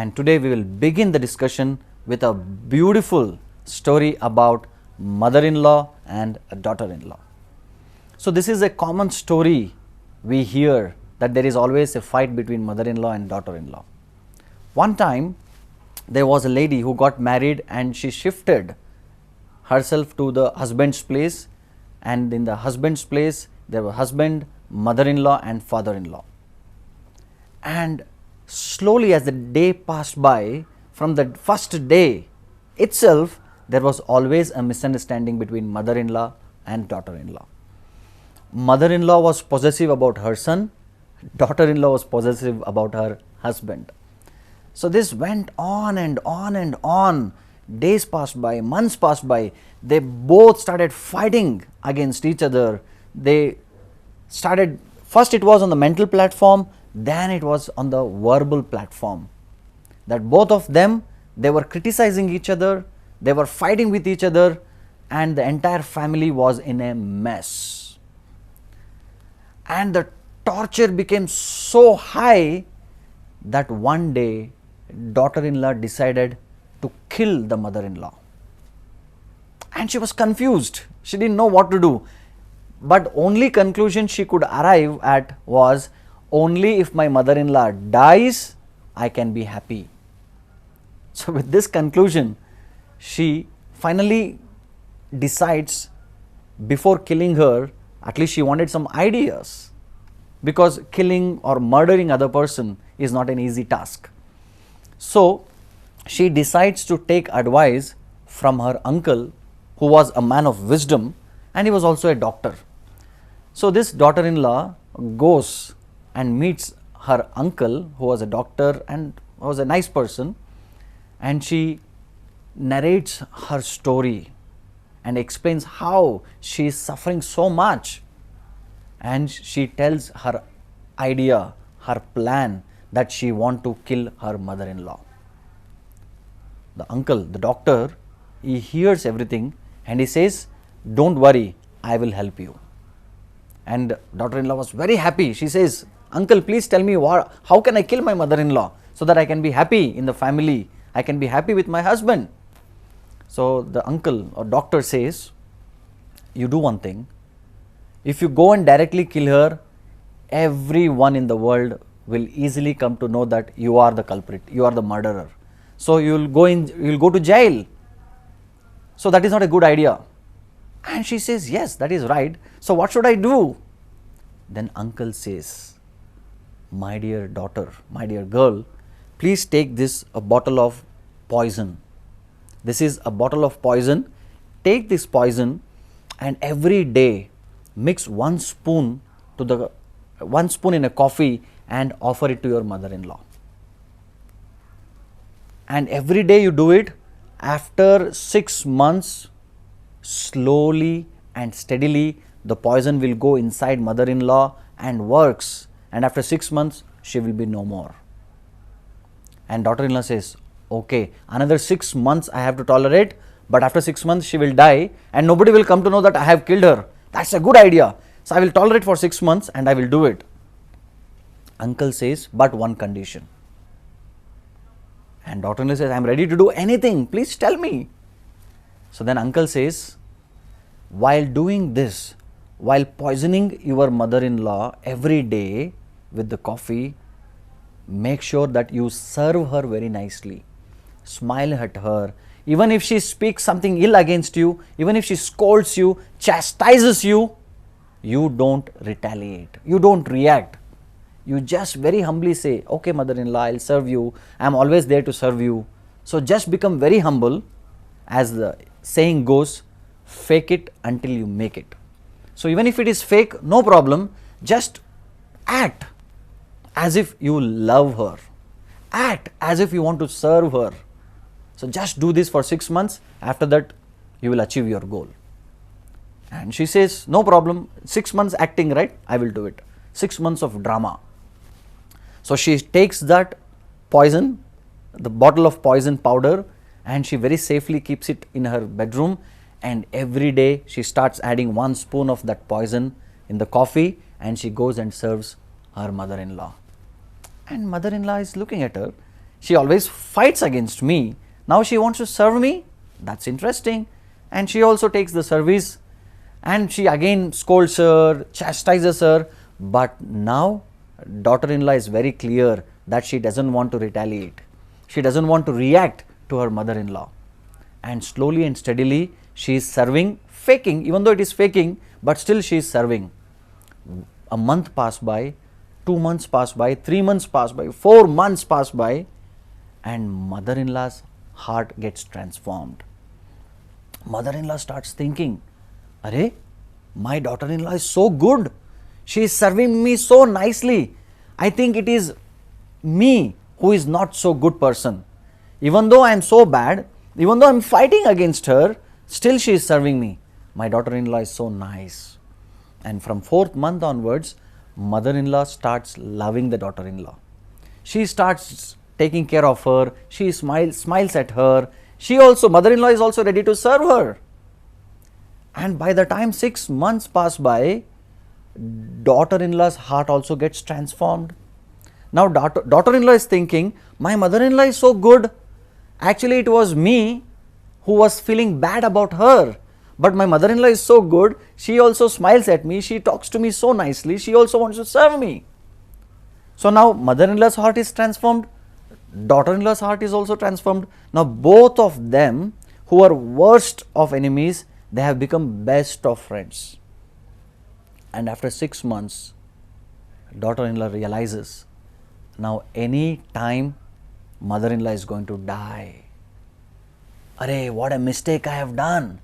and today we will begin the discussion with a beautiful story about mother-in-law and a daughter-in-law. So this is a common story we hear, that there is always a fight between mother-in-law and daughter-in-law. One time there was a lady who got married and she shifted herself to the husband's place, and in the husband's place there were husband, mother-in-law and father-in-law. And slowly as the day passed by, from the first day itself there was always a misunderstanding between mother-in-law and daughter-in-law. Mother-in-law was possessive about her son, daughter-in-law was possessive about her husband. So this went on and on and on. Days passed by, months passed by, they both started fighting against each other. They started, first it was on the mental platform, then it was on the verbal platform, that both of them, they were criticizing each other, they were fighting with each other, and the entire family was in a mess. And the torture became so high that one day daughter-in-law decided to kill the mother-in-law. And she was confused, she didn't know what to do, but only conclusion she could arrive at was, only if my mother-in-law dies, I can be happy. So with this conclusion, she finally decides, before killing her, at least she wanted some ideas, because killing or murdering other person is not an easy task. So she decides to take advice from her uncle, who was a man of wisdom and he was also a doctor. So this daughter-in-law goes and meets her uncle, who was a doctor and was a nice person, and she narrates her story and explains how she is suffering so much, and she tells her idea, her plan, that she want to kill her mother-in-law. The uncle, the doctor, he hears everything and he says, don't worry, I will help you. And daughter-in-law was very happy. She says, uncle, please tell me how can I kill my mother-in-law so that I can be happy in the family, I can be happy with my husband. So the uncle or doctor says, you do one thing, if you go and directly kill her, everyone in the world will easily come to know that you are the culprit, you are the murderer. So you will go to jail. So that is not a good idea. And she says, yes, that is right. So what should I do? Then uncle says, my dear daughter, my dear girl, please take this, a bottle of poison. This is a bottle of poison. Take this poison and every day mix 1 spoon in a coffee and offer it to your mother-in-law. And every day you do it. After 6 months, slowly and steadily the poison will go inside mother-in-law and works, and after 6 months she will be no more. And daughter-in-law says, okay, another 6 months I have to tolerate, but after 6 months she will die and nobody will come to know that I have killed her. That's a good idea. So I will tolerate for 6 months and I will do it. Uncle says, but one condition. And daughter-in-law says, I am ready to do anything, please tell me. So then uncle says, while doing this, while poisoning your mother-in-law every day with the coffee, make sure that you serve her very nicely, smile at her. Even if she speaks something ill against you, even if she scolds you, chastises you, you don't retaliate, you don't react. You just very humbly say, okay mother-in-law, I'll serve you, I'm always there to serve you. So just become very humble. As the saying goes, fake it until you make it. So even if it is fake, no problem, just act as if you love her, act as if you want to serve her. So just do this for 6 months, after that you will achieve your goal. And she says, no problem, 6 months acting, right, I will do it. 6 months of drama. So she takes that poison, the bottle of poison powder, and she very safely keeps it in her bedroom, and every day she starts adding 1 spoon of that poison in the coffee, and she goes and serves her mother-in-law. And mother-in-law is looking at her. She always fights against me. Now she wants to serve me. That's interesting. And she also takes the service, and she again scolds her, chastises her. But now daughter-in-law is very clear that she doesn't want to retaliate. She doesn't want to react to her mother-in-law. And slowly and steadily she is serving, faking, even though it is faking, but still she is serving. A month passed by, 2 months passed by, 3 months passed by, 4 months passed by, and mother-in-law's heart gets transformed. Mother-in-law starts thinking, "Arey, my daughter-in-law is so good. She is serving me so nicely. I think it is me who is not so good person. Even though I am so bad, even though I am fighting against her, still she is serving me. My daughter-in-law is so nice." And from 4th month onwards, mother-in-law starts loving the daughter-in-law. She starts taking care of her. She smiles at her. Mother-in-law is also ready to serve her. And by the time 6 months pass by, daughter-in-law's heart also gets transformed. Now daughter-in-law is thinking, my mother-in-law is so good. Actually, it was me who was feeling bad about her. But my mother-in-law is so good. She also smiles at me. She talks to me so nicely. She also wants to serve me. So now mother-in-law's heart is transformed. Daughter-in-law's heart is also transformed. Now both of them, who are worst of enemies, they have become best of friends. And after 6 months, daughter-in-law realizes, now any time mother-in-law is going to die. Arey, what a mistake I have done.